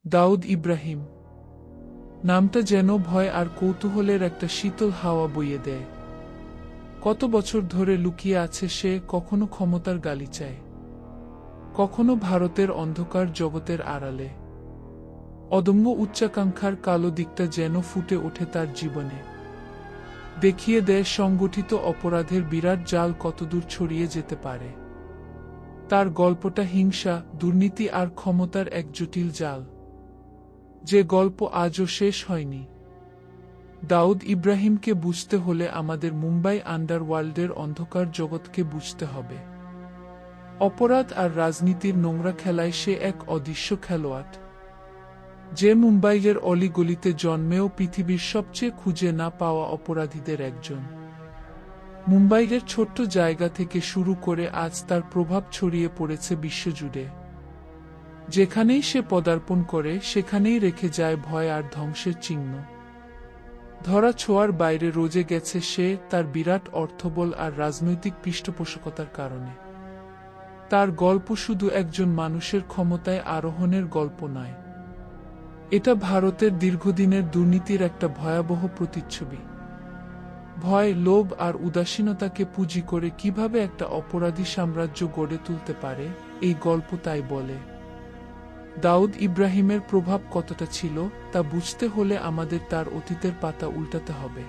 দাউদ ইব্রাহিম নামটা যেন ভয় আর কৌতূহলের একটা শীতল হাওয়া বইয়ে দেয়। কত বছর ধরে লুকিয়ে আছে সে, কখনো ক্ষমতার গালিচায়, কখনো ভারতের অন্ধকার জগতের আড়ালে। অদম্য উচ্চাকাঙ্ক্ষার কালো দিকটা যেন ফুটে ওঠে তার জীবনে, দেখিয়ে দেয় সংগঠিত অপরাধের বিরাট জাল কতদূর ছড়িয়ে যেতে পারে। তার গল্পটা হিংসা, দুর্নীতি আর ক্ষমতার এক জটিল জাল, যে গল্প আজও শেষ হয়নি। দাউদ ইব্রাহিমকে বুঝতে হলে আমাদের মুম্বাই আন্ডারওয়ার্ল্ডের অন্ধকার জগৎকে বুঝতে হবে। অপরাধ আর রাজনীতির নোংরা খেলায় সে এক অদৃশ্য খেলোয়াড়, যে মুম্বাইয়ের অলিগলিতে জন্মেও পৃথিবীর সবচেয়ে খুঁজে না পাওয়া অপরাধীদের একজন। মুম্বাইয়ের ছোট্ট জায়গা থেকে শুরু করে আজ তার প্রভাব ছড়িয়ে পড়েছে বিশ্বজুড়ে। যেখানেই সে পদার্পণ করে সেখানেই রেখে যায় ভয় আর ধ্বংসের চিহ্ন। ধরা ছোঁয়ার বাইরে রোজে গেছে সে, তার বিরাট অর্থবল আর রাজনৈতিক পৃষ্ঠপোষকতার কারণে। তার গল্প শুধু একজন মানুষের ক্ষমতায় আরোহণের গল্প নয়, এটা ভারতের দীর্ঘদিনের দুর্নীতির একটা ভয়াবহ প্রতিচ্ছবি। ভয়, লোভ আর উদাসীনতাকে পুঁজি করে কিভাবে একটা অপরাধী সাম্রাজ্য গড়ে তুলতে পারে, এই গল্প তাই বলে। দাউদ ইব্রাহিমের প্রভাব কতটা ছিল তা বুঝতে হলে আমাদের তার অতীতের পাতা উল্টাতে হবে।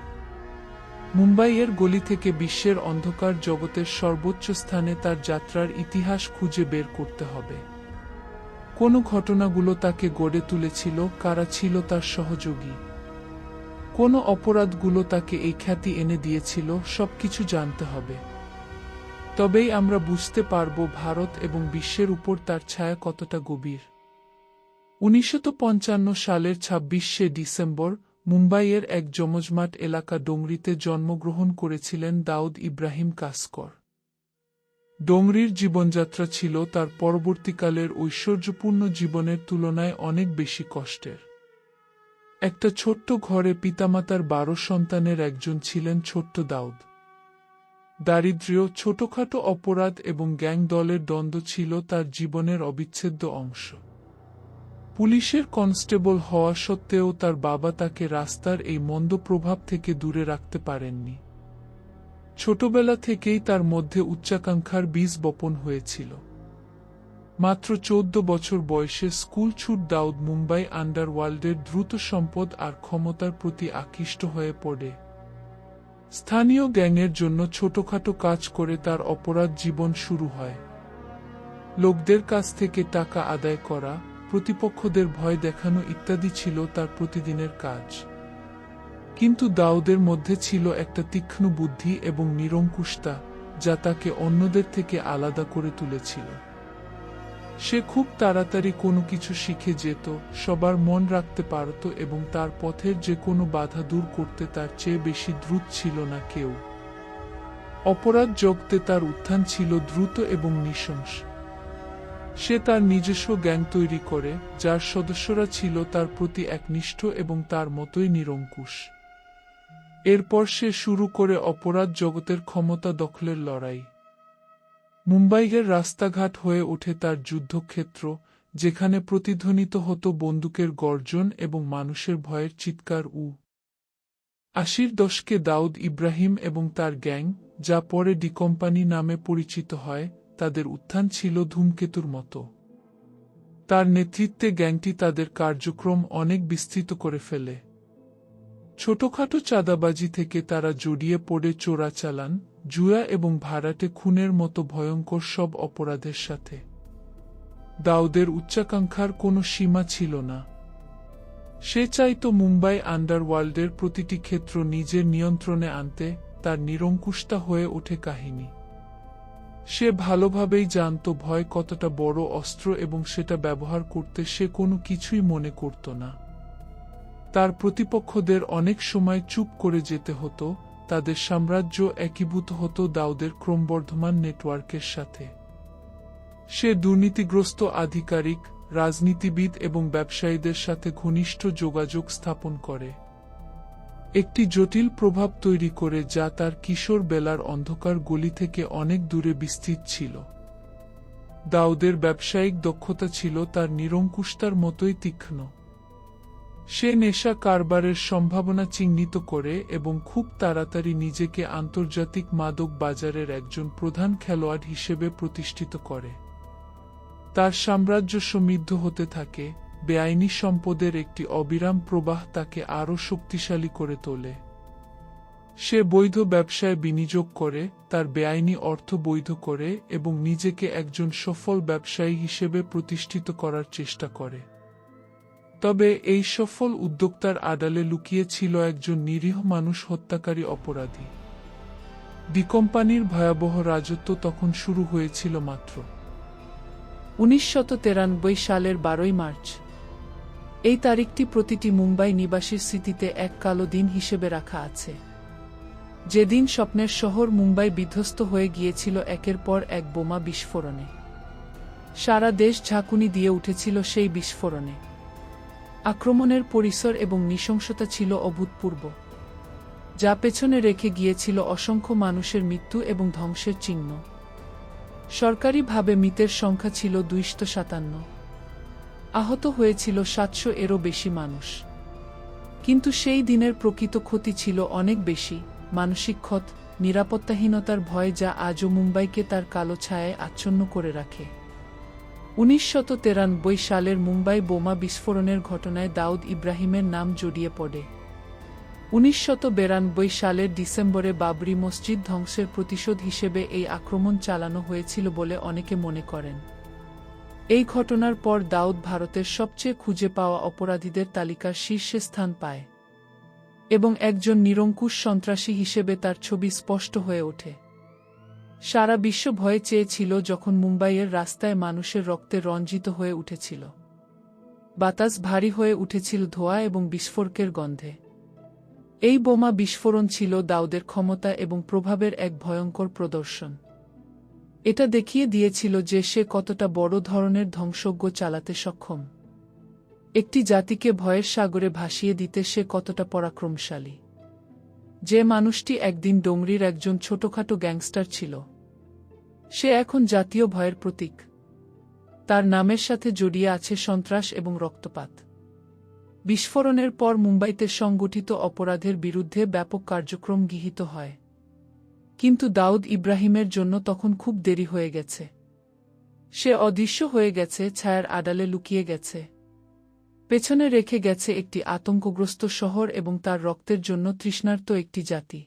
মুম্বাইয়ের গলি থেকে বিশ্বের অন্ধকার জগতের সর্বোচ্চ স্থানে তার যাত্রার ইতিহাস খুঁজে বের করতে হবে। কোন ঘটনাগুলো তাকে গড়ে তুলেছিল, কারা ছিল তার সহযোগী, কোন অপরাধগুলো তাকে এই খ্যাতি এনে দিয়েছিল, সবকিছু জানতে হবে। তবেই আমরা বুঝতে পারব ভারত এবং বিশ্বের উপর তার ছায়া কতটা গভীর। 1955 সালের 26শে ডিসেম্বর মুম্বাইয়ের এক জমজমাট এলাকা ডোংরিতে জন্মগ্রহণ করেছিলেন দাউদ ইব্রাহিম কাসকর। ডোংরির জীবনযাত্রা ছিল তার পরবর্তীকালের ঐশ্বর্যপূর্ণ জীবনের তুলনায় অনেক বেশি কষ্টের। একটা ছোট্ট ঘরে পিতামাতার 12 সন্তানের একজন ছিলেন ছোট্ট দাউদ। দারিদ্র্য, ছোটখাটো অপরাধ এবং গ্যাং দলের দ্বন্দ্ব ছিল তার জীবনের অবিচ্ছেদ্য অংশ। পুলিশের কনস্টেবল হওয়া সত্ত্বেও তার বাবা তাকে রাস্তার এই মন্দ প্রভাব থেকে দূরে রাখতে পারেননি। ছোটবেলা থেকেই তার মধ্যে উচ্চাকাঙ্ক্ষার বীজ বপন হয়েছিল। মাত্র 14 বছর বয়সে স্কুল ছুট দাউদ মুম্বাই আন্ডারওয়ার্ল্ডের দ্রুত সম্পদ আর ক্ষমতার প্রতি আকৃষ্ট হয়ে পড়ে। স্থানীয় গ্যাংয়ের জন্য ছোটখাটো কাজ করে তার অপরাধ জীবন শুরু হয়। লোকদের কাছ থেকে টাকা আদায় করা, প্রতিপক্ষদের ভয় দেখানো ইত্যাদি ছিল তার প্রতিদিনের কাজ। কিন্তু দাউদের মধ্যে ছিল একটা তীক্ষ্ণ বুদ্ধি এবং নিরঙ্কুশতা, যা তাকে অন্যদের থেকে আলাদা করে তুলেছিল। সে খুব তাড়াতাড়ি কোনো কিছু শিখে যেত, সবার মন রাখতে পারত এবং তার পথের যে কোনো বাধা দূর করতে তার চেয়ে বেশি দ্রুত ছিল না কেউ। অপরাধ জগতে তার উত্থান ছিল দ্রুত এবং নৃশংস। সে তার নিজস্ব গ্যাং তৈরি করে, যার সদস্যরা ছিল তার প্রতি একনিষ্ঠ এবং তার মতোই নিরঙ্কুশ। এরপর সে শুরু করে অপরাধ জগতের ক্ষমতা দখলের লড়াই। মুম্বাইয়ের রাস্তাঘাট হয়ে ওঠে তার যুদ্ধক্ষেত্র, যেখানে প্রতিধ্বনিত হতো বন্দুকের গর্জন এবং মানুষের ভয়ের চিৎকার। 80-র দশকে দাউদ ইব্রাহিম এবং তার গ্যাং, যা পরে ডি কোম্পানি নামে পরিচিত হয়, তাদের উত্থান ছিল ধূমকেতুর মতো। তার নেতৃত্বে গ্যাংটি তাদের কার্যক্রম অনেক বিস্তৃত করে ফেলে। ছোটখাটো চাঁদাবাজি থেকে তারা জড়িয়ে পড়ে চোরাচালান, জুয়া এবং ভাড়াটে খুনের মতো ভয়ঙ্কর সব অপরাধের সাথে। দাউদের উচ্চাকাঙ্ক্ষার কোনো সীমা ছিল না। সে চাইত মুম্বাই আন্ডারওয়ার্ল্ডের প্রতিটি ক্ষেত্র নিজের নিয়ন্ত্রণে আনতে, তার নিরঙ্কুশতা হয়ে ওঠে কাহিনী। সে ভালোভাবেই জানত ভয় কতটা বড় অস্ত্র এবং সেটা ব্যবহার করতে সে কোনো কিছুই মনে করত না। তার প্রতিপক্ষদের অনেক সময় চুপ করে যেতে হতো, তাদের সাম্রাজ্য একীভূত হতো দাউদের ক্রমবর্ধমান নেটওয়ার্কের সাথে। সে দুর্নীতিগ্রস্ত আধিকারিক, রাজনীতিবিদ এবং ব্যবসায়ীদের সাথে ঘনিষ্ঠ যোগাযোগ স্থাপন করে। একটি জটিল প্রভাব তৈরি করে যা তার কিশোর বেলার অন্ধকার গলি থেকে অনেক দূরে বিস্তৃত ছিল। দাউদের ব্যবসায়িক দক্ষতা ছিল তার নিরঙ্কুশতার মতোই তীক্ষ্ণ। সে নেশা কারবারের সম্ভাবনা চিহ্নিত করে এবং খুব তাড়াতাড়ি নিজেকে আন্তর্জাতিক মাদক বাজারের একজন প্রধান খেলোয়াড় হিসেবে প্রতিষ্ঠিত করে। তার সাম্রাজ্য সমৃদ্ধ হতে থাকে, বেআইনি সম্পদের একটি অবিরাম প্রবাহ তাকে আরও শক্তিশালী করে তোলে। সে বৈধ ব্যবসায় বিনিয়োগ করে, তার বেআইনি অর্থ বৈধ করে এবং নিজেকে একজন সফল ব্যবসায়ী হিসেবে প্রতিষ্ঠিত করার চেষ্টা করে। তবে এই সফল উদ্যোক্তার আড়ালে লুকিয়ে ছিল একজন নিরীহ মানুষ হত্যাকারী অপরাধী। ডি কোম্পানির ভয়াবহ রাজত্ব তখন শুরু হয়েছিল মাত্র। 1993 সালের 12 মার্চ। এই তারিখটি প্রতিটি মুম্বাই নিবাসীর স্মৃতিতে এক কালো দিন হিসেবে রাখা আছে। যেদিন স্বপ্নের শহর মুম্বাই বিধ্বস্ত হয়ে গিয়েছিল একের পর এক বোমা বিস্ফোরণে। সারা দেশ ঝাঁকুনি দিয়ে উঠেছিল সেই বিস্ফোরণে। আক্রমণের পরিসর এবং নৃশংসতা ছিল অভূতপূর্ব, যা পেছনে রেখে গিয়েছিল অসংখ্য মানুষের মৃত্যু এবং ধ্বংসের চিহ্ন। সরকারিভাবে মৃতের সংখ্যা ছিল 257, আহত হয়েছিল 700 এরও বেশি মানুষ। কিন্তু সেই দিনের প্রকৃত ক্ষতি ছিল অনেক বেশি, মানসিক ক্ষত, নিরাপত্তাহীনতার ভয় যা আজও মুম্বাইকে তার কালো ছায়ায় আচ্ছন্ন করে রাখে। 1993 সালের মুম্বাই বোমা বিস্ফোরণের ঘটনায় দাউদ ইব্রাহিমের নাম জড়িয়ে পড়ে। 1992 সালের ডিসেম্বরে বাবরি মসজিদ ধ্বংসের প্রতিশোধ হিসেবে এই আক্রমণ চালানো হয়েছিল বলে অনেকে মনে করেন। এই ঘটনার পর দাউদ ভারতের সবচেয়ে খুঁজে পাওয়া অপরাধীদের তালিকার শীর্ষে স্থান পায় এবং একজন নিরঙ্কুশ সন্ত্রাসী হিসেবে তার ছবি স্পষ্ট হয়ে ওঠে। সারা বিশ্ব ভয়ে চেয়েছিল যখন মুম্বাইয়ের রাস্তায় মানুষের রক্তে রঞ্জিত হয়ে উঠেছিল। বাতাস ভারী হয়ে উঠেছিল ধোঁয়া এবং বিস্ফোরকের গন্ধে। এই বোমা বিস্ফোরণ ছিল দাউদের ক্ষমতা এবং প্রভাবের এক ভয়ঙ্কর প্রদর্শন। এটা দেখিয়ে দিয়েছিল যে সে কতটা বড় ধরনের ধ্বংসযজ্ঞ চালাতে সক্ষম। একটি জাতিকে ভয়ের সাগরে ভাসিয়ে দিতে সে কতটা পরাক্রমশালী। যে মানুষটি একদিন ডোংরির একজন ছোটখাটো গ্যাংস্টার ছিল, সে এখন জাতীয় ভয়ের প্রতীক। তার নামের সাথে জড়িয়ে আছে সন্ত্রাস এবং রক্তপাত। বিস্ফোরণের পর মুম্বাইতে সংগঠিত অপরাধের বিরুদ্ধে ব্যাপক কার্যক্রম গৃহীত হয়। কিন্তু দাউদ ইব্রাহিমের জন্য তখন খুব দেরি হয়ে গেছে। সে অদৃশ্য হয়ে গেছে, ছায়ার আড়ালে লুকিয়ে গেছে। পেছনে রেখে গেছে একটি আতঙ্কগ্রস্ত শহর এবং তার রক্তের জন্য তৃষ্ণার্ত একটি জাতি।